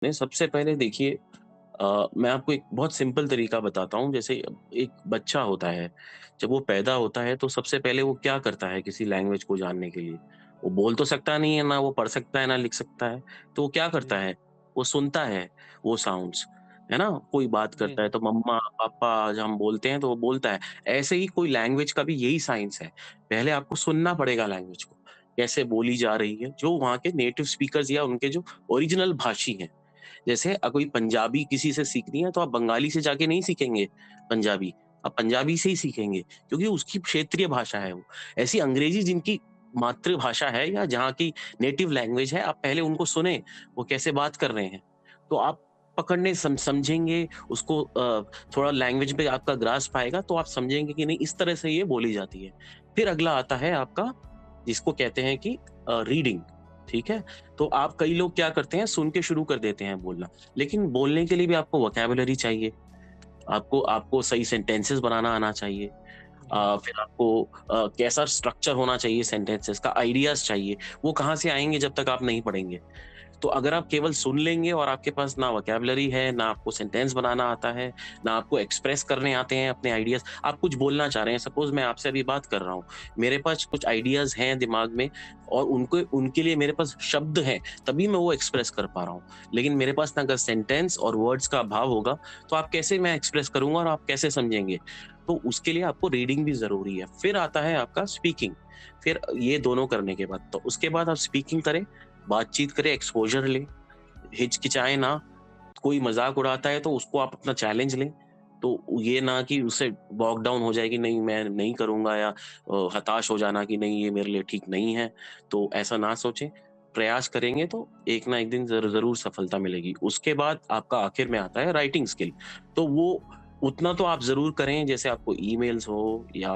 नहीं, सबसे पहले देखिए मैं आपको एक बहुत सिंपल तरीका बताता हूँ। जैसे एक बच्चा होता है, जब वो पैदा होता है तो सबसे पहले वो क्या करता है किसी लैंग्वेज को जानने के लिए? वो बोल तो सकता नहीं है, ना वो पढ़ सकता है, ना लिख सकता है। तो वो क्या करता जी, है? वो सुनता है वो साउंड्स, है ना? कोई बात जी, करता है जी। तो मम्मा, पापा जब हम बोलते हैं तो वो बोलता है। ऐसे ही कोई लैंग्वेज का भी यही साइंस है। पहले आपको सुनना पड़ेगा लैंग्वेज को, कैसे बोली जा रही है, जो वहाँ के नेटिव स्पीकर्स या उनके जो ओरिजिनल भाषी हैं। जैसे कोई पंजाबी किसी से सीखनी है तो आप बंगाली से जाके नहीं सीखेंगे पंजाबी, आप पंजाबी से ही सीखेंगे क्योंकि उसकी क्षेत्रीय भाषा है वो। ऐसी अंग्रेज़ी जिनकी मातृभाषा है या जहाँ की नेटिव लैंग्वेज है, आप पहले उनको सुनें, वो कैसे बात कर रहे हैं। तो आप पकड़ने समझेंगे उसको थोड़ा लैंग्वेज पे आपका ग्रास्प आएगा तो आप समझेंगे कि नहीं इस तरह से ये बोली जाती है। फिर अगला आता है आपका जिसको कहते हैं कि रीडिंग, ठीक है? तो आप कई लोग क्या करते हैं सुन के शुरू कर देते हैं बोलना, लेकिन बोलने के लिए भी आपको वोकैब्युलरी चाहिए, आपको आपको सही सेंटेंसेस बनाना आना चाहिए। जी। फिर आपको कैसा स्ट्रक्चर होना चाहिए सेंटेंसेस का, आइडियाज़ चाहिए, वो कहाँ से आएँगे जब तक आप नहीं पढ़ेंगे। तो अगर आप केवल सुन लेंगे और आपके पास ना वोकैब्युलरी है, ना आपको सेंटेंस बनाना आता है, ना आपको एक्सप्रेस करने आते हैं अपने आइडियाज़, आप कुछ बोलना चाह रहे हैं, सपोज़ मैं आपसे अभी बात कर रहा हूँ, मेरे पास कुछ आइडियाज़ हैं दिमाग में और उनको उनके लिए मेरे पास शब्द हैं, तभी मैं वो एक्सप्रेस कर पा रहा हूँ। लेकिन मेरे पास ना अगर सेंटेंस और वर्ड्स का अभाव होगा, तो आप कैसे मैं एक्सप्रेस करूँगा और आप कैसे समझेंगे? तो उसके लिए आपको रीडिंग भी ज़रूरी है। फिर आता है आपका स्पीकिंग, फिर ये दोनों करने के बाद, तो उसके बाद आप स्पीकिंग करें, बातचीत करें, एक्सपोज़र लें, हिचकिचाएँ ना, कोई मज़ाक उड़ाता है तो उसको आप अपना चैलेंज लें। तो ये ना कि उससे बॉग डाउन हो जाए कि नहीं मैं नहीं करूँगा या हताश हो जाना कि नहीं ये मेरे लिए ठीक नहीं है, तो ऐसा ना सोचें। प्रयास करेंगे तो एक ना एक दिन ज़रूर सफलता मिलेगी। उसके बाद आपका आखिर में आता है राइटिंग स्किल, तो वो उतना तो आप ज़रूर करें जैसे आपको ईमेल्स हो या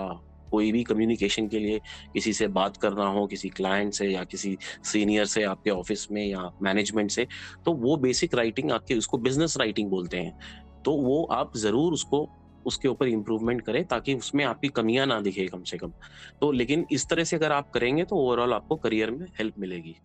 कोई भी कम्युनिकेशन के लिए किसी से बात करना हो, किसी क्लाइंट से या किसी सीनियर से आपके ऑफ़िस में या मैनेजमेंट से, तो वो बेसिक राइटिंग आपके उसको बिज़नेस राइटिंग बोलते हैं। तो वो आप ज़रूर उसको उसके ऊपर इम्प्रूवमेंट करें ताकि उसमें आपकी कमियाँ ना दिखे कम से कम। तो लेकिन इस तरह से अगर आप करेंगे तो ओवरऑल आपको करियर में हेल्प मिलेगी।